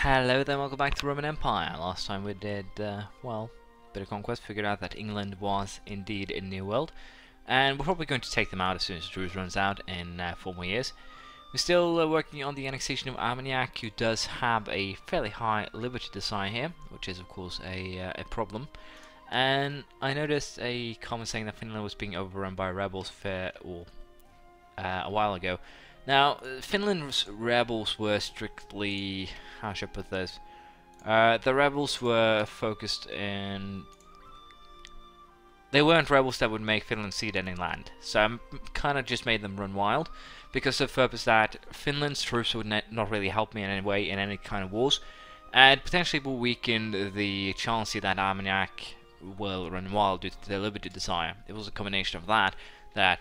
Hello there, welcome back to the Roman Empire. Last time we did, well, bit of conquest, figured out that England was indeed a new world, and we're probably going to take them out as soon as Druze runs out in 4 more years. We're still working on the annexation of Armagnac, who does have a fairly high liberty desire here, which is of course a problem. And I noticed a comment saying that Finland was being overrun by rebels a while ago. Now, Finland's rebels were strictly, how should I put this? The rebels were focused in... They weren't rebels that would make Finland cede any land. So I kind of just made them run wild, because of the purpose that Finland's troops would not really help me in any way in any kind of wars, and potentially will weaken the chance that Armagnac will run wild due to their liberty desire. It was a combination of that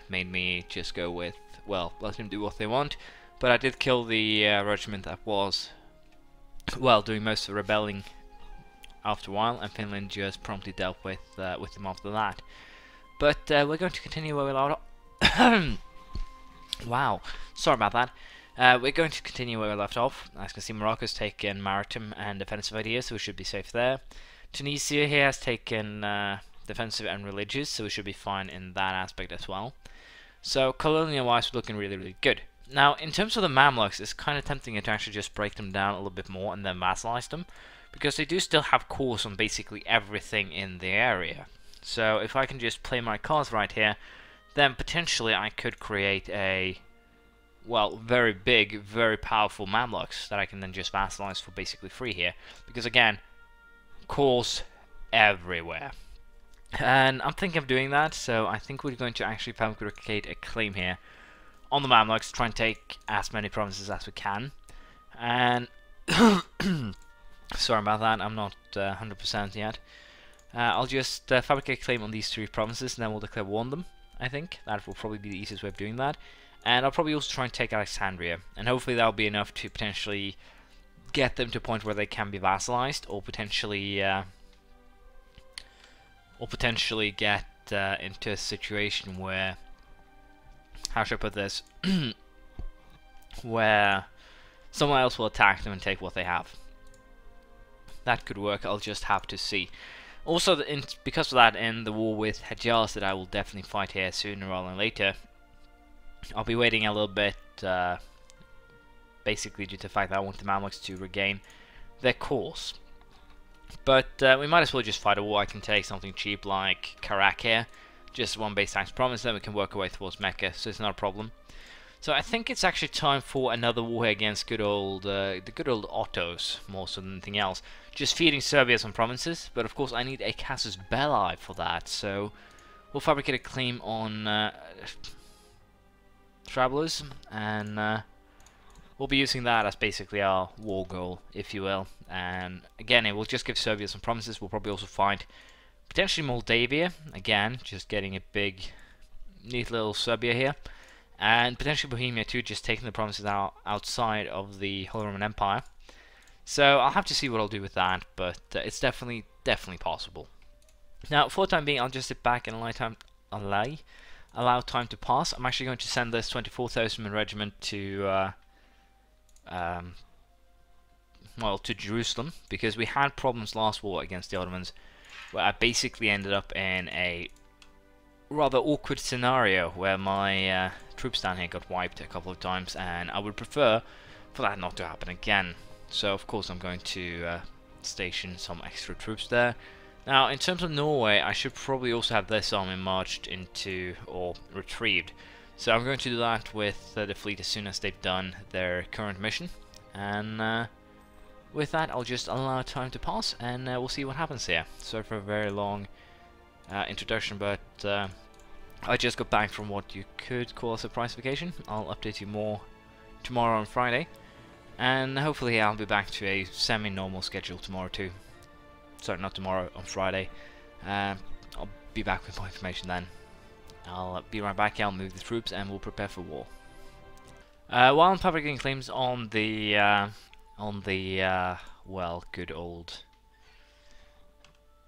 made me just go with, well, let them do what they want. But I did kill the regiment that was, well, doing most of the rebelling after a while, and Finland just promptly dealt with them after that. But we're going to continue where we left off. Wow, sorry about that. We're going to continue where we left off. As you can see, Morocco's taken maritime and defensive ideas, so we should be safe there. Tunisia here has taken defensive and religious, so we should be fine in that aspect as well. So colonial-wise, we're looking really, really good. Now, in terms of the Mamluks, it's kind of tempting to actually just break them down a little bit more and then vassalize them, because they do still have cores on basically everything in the area. So if I can just play my cards right here, then potentially I could create a, well, very big, very powerful Mamluks that I can then just vassalize for basically free here. Because again, cores everywhere. And I'm thinking of doing that, so I think we're going to actually fabricate a claim here on the Mamluks, try and take as many provinces as we can. And sorry about that, I'm not 100% yet. I'll just fabricate a claim on these 3 provinces, and then we'll declare war on them. I think that will probably be the easiest way of doing that. And I'll probably also try and take Alexandria, and hopefully that'll be enough to potentially get them to a point where they can be vassalized, or potentially get into a situation where, how should I put this, where someone else will attack them and take what they have. That could work, I'll just have to see. Also, because of that, in the war with Hejaz that I will definitely fight here sooner rather than later, I'll be waiting a little bit, basically due to the fact that I want the Mamluks to regain their course. But we might as well just fight a war. I can take something cheap like Karak here, just 1 base times province, then we can work our way towards Mecca, so it's not a problem. So I think it's actually time for another war here against the good old Ottos, more so than anything else. Just feeding Serbia some provinces, but of course I need a casus belli for that, so we'll fabricate a claim on travelers, and we'll be using that as basically our war goal, if you will. And again, it will just give Serbia some provinces. We'll probably also find potentially Moldavia, again, just getting a big, neat little Serbia here. And potentially Bohemia too, just taking the provinces outside of the Holy Roman Empire. So I'll have to see what I'll do with that, but it's definitely possible. Now, for the time being, I'll just sit back and allow time to pass. I'm actually going to send this 24,000 man regiment to well, to Jerusalem, because we had problems last war against the Ottomans, where I basically ended up in a rather awkward scenario where my troops down here got wiped a couple of times, and I would prefer for that not to happen again. So of course I'm going to station some extra troops there. Now, in terms of Norway, I should probably also have this army marched into, or retrieved. So I'm going to do that with the fleet as soon as they've done their current mission. And with that, I'll just allow time to pass, and we'll see what happens here. Sorry for a very long introduction, but I just got back from what you could call a surprise vacation. I'll update you more tomorrow on Friday. And hopefully I'll be back to a semi-normal schedule tomorrow too. Sorry, not tomorrow, on Friday. I'll be back with more information then. I'll be right back, I'll move the troops and we'll prepare for war. While I'm fabricating claims on the well, good old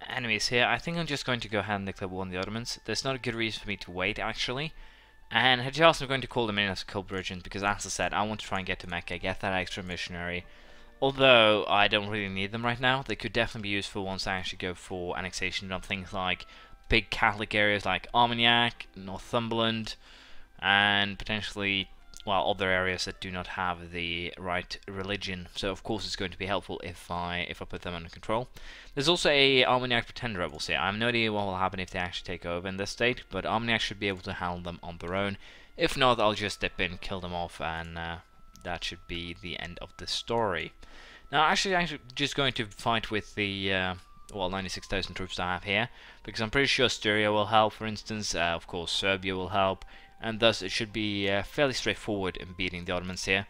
enemies here, I think I'm just going to go ahead and declare war on the Ottomans. There's not a good reason for me to wait, actually. And Hejaz, I'm going to call them in as a cult regent, because as I said, I want to try and get to Mecca, get that extra missionary, Although I don't really need them right now, they could definitely be useful once I actually go for annexation of things like big Catholic areas like Armagnac, Northumberland, and potentially, well, other areas that do not have the right religion. So of course it's going to be helpful if I put them under control. There's also a Armagnac pretender rebels here. I have no idea what will happen if they actually take over in this state, but Armagnac should be able to handle them on their own. If not, I'll just dip in, kill them off, and that should be the end of the story. Now, actually, I'm just going to fight with the, well, 96,000 troops I have here, because I'm pretty sure Styria will help, for instance, of course Serbia will help, and thus it should be fairly straightforward in beating the Ottomans here.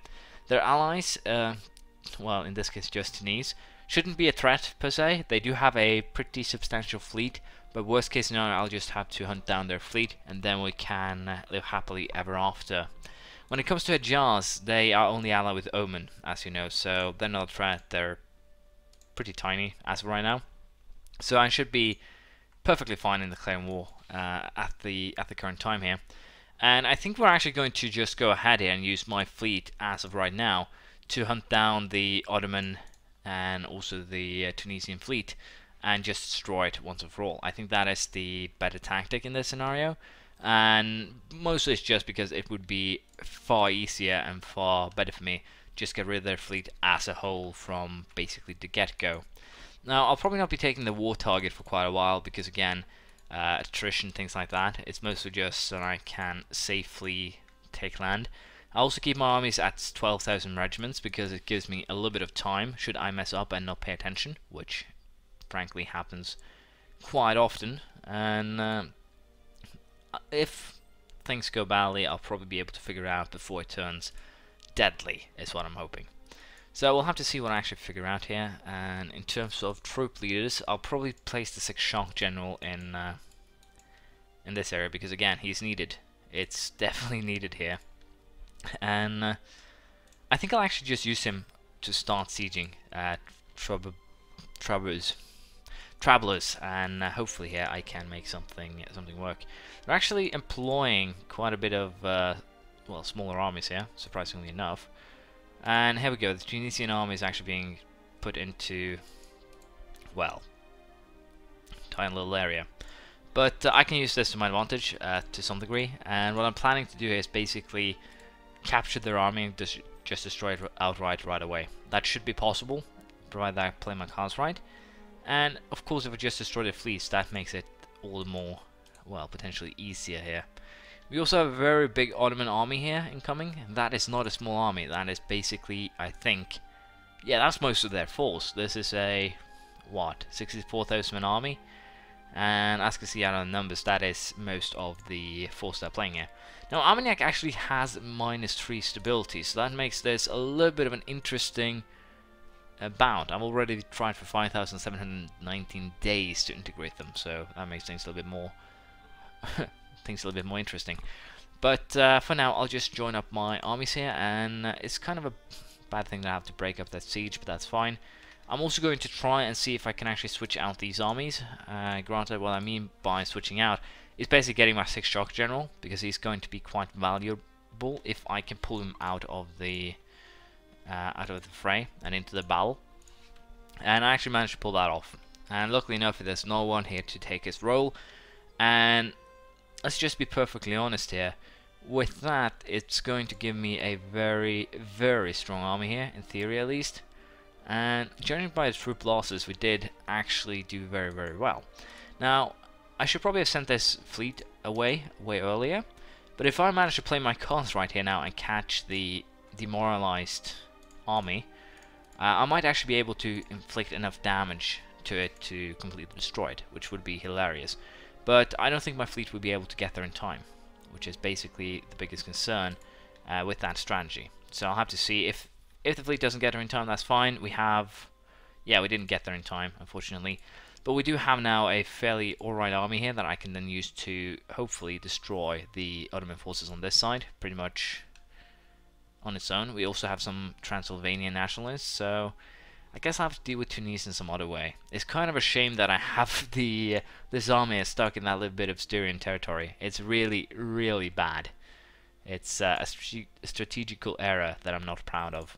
Their allies, well, in this case just Tunis, shouldn't be a threat per se. They do have a pretty substantial fleet, but worst case scenario, I'll just have to hunt down their fleet, and then we can live happily ever after. When it comes to Hejaz, they are only allied with Oman, as you know, so they're not a threat. They're pretty tiny as of right now, so I should be perfectly fine in declaring war at the current time here. And I think we're actually going to just go ahead here and use my fleet as of right now to hunt down the Ottoman and also the Tunisian fleet and just destroy it once and for all. I think that is the better tactic in this scenario. And mostly it's just because it would be far easier and far better for me just get rid of their fleet as a whole from basically the get-go. Now, I'll probably not be taking the war target for quite a while because, again, attrition, things like that. It's mostly just so I can safely take land. I also keep my armies at 12,000 regiments because it gives me a little bit of time should I mess up and not pay attention, which frankly happens quite often. And if things go badly, I'll probably be able to figure it out before it turns deadly, is what I'm hoping. So we'll have to see what I actually figure out here. And in terms of troop leaders, I'll probably place the 6th Shock General in this area because, again, he's needed. It's definitely needed here. And I think I'll actually just use him to start sieging Travelers, and hopefully here I can make something work. They're actually employing quite a bit of well, smaller armies here, surprisingly enough. And here we go. The Tunisian army is actually being put into, well, tiny little area. But I can use this to my advantage to some degree. And what I'm planning to do is basically capture their army and just destroy it outright right away. That should be possible, provided I play my cards right. And of course, if we just destroy the fleets, that makes it all the more, well, potentially easier here. We also have a very big Ottoman army here incoming. That is not a small army. That is basically, I think, yeah, that's most of their force. This is a, what, 64,000 man army. And as you can see out of the numbers, that is most of the force they're playing here. Now, Armagnac actually has -3 stability, so that makes this a little bit of an interesting bound. I've already tried for 5,719 days to integrate them, so that makes things a little bit more interesting. But for now, I'll just join up my armies here, and it's kind of a bad thing that I have to break up that siege, but that's fine. I'm also going to try and see if I can actually switch out these armies. Granted, what I mean by switching out is basically getting my 6th Shock General, because he's going to be quite valuable if I can pull him out of the fray and into the battle. And I actually managed to pull that off. And luckily enough, there's no one here to take his role. And let's just be perfectly honest here. With that, it's going to give me a very, very strong army here, in theory at least. And judging by the troop losses, we did actually do very, very well. Now, I should probably have sent this fleet away way earlier. But if I manage to play my cards right here now and catch the demoralized army, I might actually be able to inflict enough damage to it to completely destroy it, which would be hilarious. But I don't think my fleet would be able to get there in time, which is basically the biggest concern with that strategy. So I'll have to see if the fleet doesn't get there in time. That's fine. We didn't get there in time, unfortunately. But we do have now a fairly alright army here that I can then use to hopefully destroy the Ottoman forces on this side, pretty much on its own. We also have some Transylvanian nationalists, so I guess I'll have to deal with Tunis in some other way. It's kind of a shame that I have this army stuck in that little bit of Styrian territory. It's really, really bad. It's a strategical error that I'm not proud of.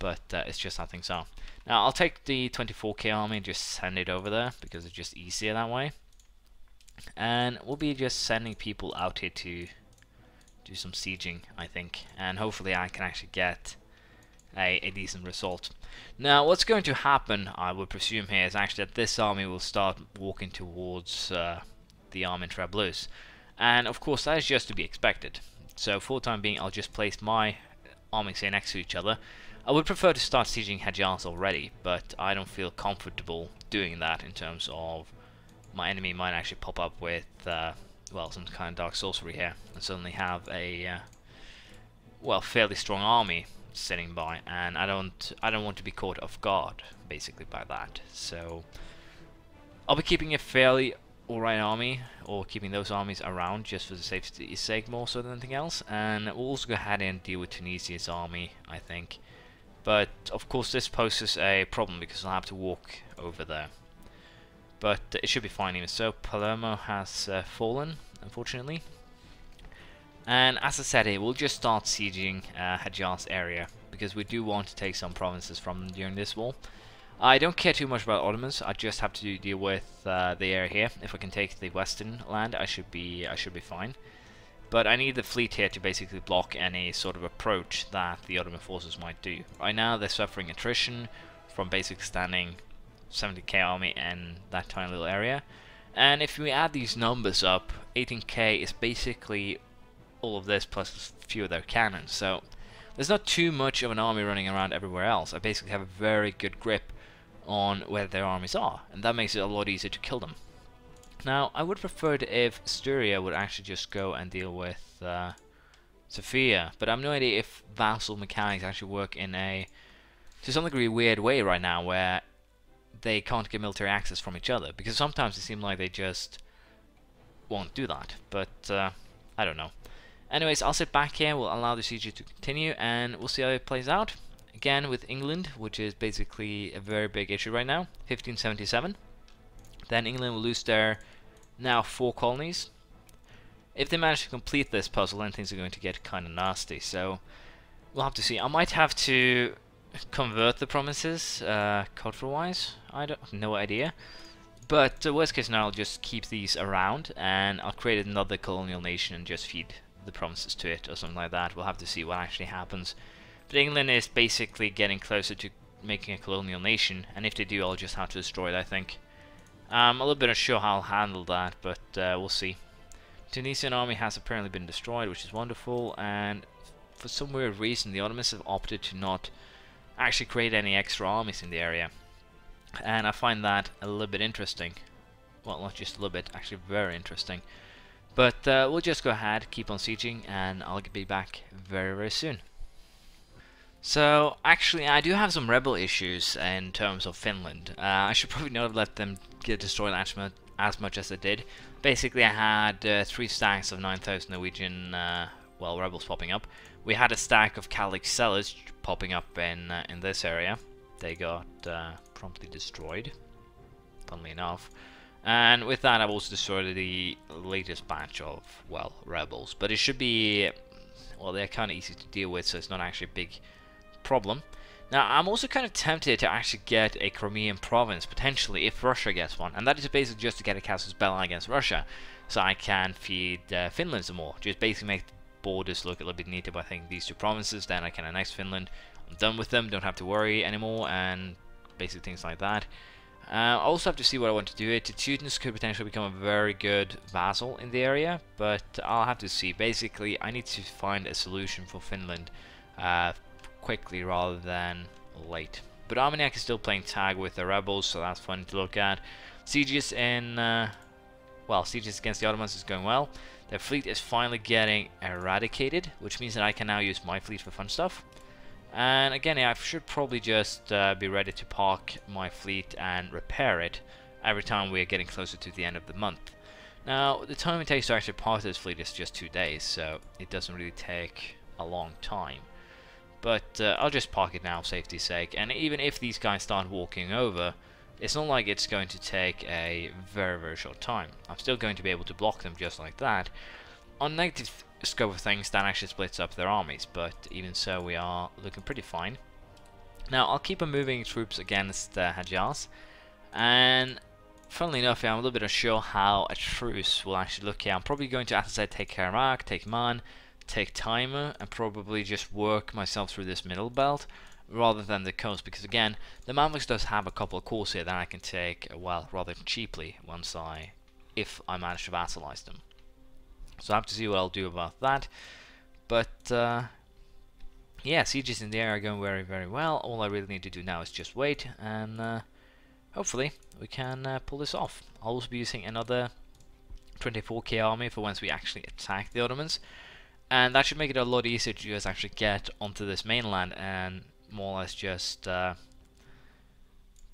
but it's just how things are. Now I'll take the 24k army and just send it over there because it's just easier that way. And we'll be just sending people out here to do some sieging, I think, and hopefully I can actually get a decent result. Now what's going to happen, I would presume here, is actually that this army will start walking towards the army in Trablus, and of course that is just to be expected. So for the time being I'll just place my armies say next to each other. I would prefer to start sieging Hejaz already, but I don't feel comfortable doing that in terms of my enemy might actually pop up with well, some kind of dark sorcery here and suddenly have a well, fairly strong army sitting by, and I don't want to be caught off guard basically by that. So I'll be keeping a fairly alright army, or keeping those armies around just for the safety's sake more so than anything else, and we'll also go ahead and deal with Tunisia's army, I think. But of course this poses a problem because I'll have to walk over there. But it should be fine even so. Palermo has fallen, unfortunately. And as I said here, we'll just start sieging Hejaz area, because we do want to take some provinces from them during this war. I don't care too much about Ottomans, I just have to deal with the area here. If I can take the western land, I should be fine. But I need the fleet here to basically block any sort of approach that the Ottoman forces might do. Right now they're suffering attrition from basically standing 70k army in that tiny little area. And if we add these numbers up, 18k is basically all of this plus a few of their cannons. So there's not too much of an army running around everywhere else. I basically have a very good grip on where their armies are, and that makes it a lot easier to kill them. Now, I would prefer it if Styria would actually just go and deal with Sofia, but I have no idea if vassal mechanics actually work in a, to some degree, weird way right now, where they can't get military access from each other, because sometimes it seems like they just won't do that, but I don't know. Anyways, I'll sit back here, we'll allow the siege to continue, and we'll see how it plays out. Again, with England, which is basically a very big issue right now, 1577. Then England will lose their now 4 colonies. If they manage to complete this puzzle, then things are going to get kind of nasty, so we'll have to see. I might have to convert the provinces, cultural-wise, I don't, no idea. But worst case scenario, I'll just keep these around, and I'll create another colonial nation and just feed the provinces to it, or something like that. We'll have to see what actually happens. But England is basically getting closer to making a colonial nation, and if they do, I'll just have to destroy it, I think. I'm a little bit unsure how I'll handle that, but we'll see. Tunisian army has apparently been destroyed, which is wonderful, and for some weird reason the Ottomans have opted to not actually create any extra armies in the area. And I find that a little bit interesting. Well, not just a little bit, actually very interesting. But we'll just go ahead, keep on sieging, and I'll be back very, very soon. So, actually, I do have some rebel issues in terms of Finland. I should probably not have let them get destroyed as much as they did. Basically, I had 3 stacks of 9,000 Norwegian well, rebels popping up. We had a stack of Catholic sellers popping up in this area. They got promptly destroyed, funnily enough. And with that, I've also destroyed the latest batch of, well, rebels. But it should be, well, they're kind of easy to deal with, so it's not actually a big problem. Now, I'm also kind of tempted to actually get a Crimean province, potentially, if Russia gets one. And that is basically just to get a casus belli against Russia, so I can feed Finland some more. Just basically make the borders look a little bit neater by thinking these 2 provinces, then I can annex Finland. I'm done with them, don't have to worry anymore, and basic things like that. I also have to see what I want to do here. Teutons could potentially become a very good vassal in the area, but I'll have to see. Basically, I need to find a solution for Finland quickly rather than late. But Armagnac is still playing tag with the rebels, so that's fun to look at. Sieges in, well, sieges against the Ottomans is going well. Their fleet is finally getting eradicated, which means that I can now use my fleet for fun stuff. And again, I should probably just be ready to park my fleet and repair it every time we are getting closer to the end of the month. Now, the time it takes to actually park this fleet is just 2 days, so it doesn't really take a long time. But I'll just park it now for safety's sake, and even if these guys start walking over, it's not like it's going to take a very, very short time. I'm still going to be able to block them just like that. On negative scope of things, that actually splits up their armies, but even so, we are looking pretty fine. Now I'll keep on moving troops against Hejaz, and funnily enough, I'm a little bit unsure how a truce will actually look here. I'm probably going to, as I said, take Karabakh, take Man, take Timur, and probably just work myself through this middle belt rather than the coast, because again, the Mamluks does have a couple of cores here that I can take, well, rather cheaply if I manage to vassalize them. So I have to see what I'll do about that. But yeah, sieges in the area are going very, very well. All I really need to do now is just wait, and hopefully we can pull this off. I'll also be using another 24k army for once we actually attack the Ottomans, and that should make it a lot easier to just actually get onto this mainland and more or less just to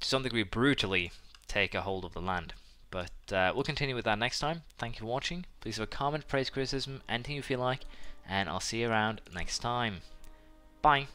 some degree brutally take a hold of the land. But we'll continue with that next time. Thank you for watching. Please have a comment, praise, criticism, anything you feel like, and I'll see you around next time. Bye.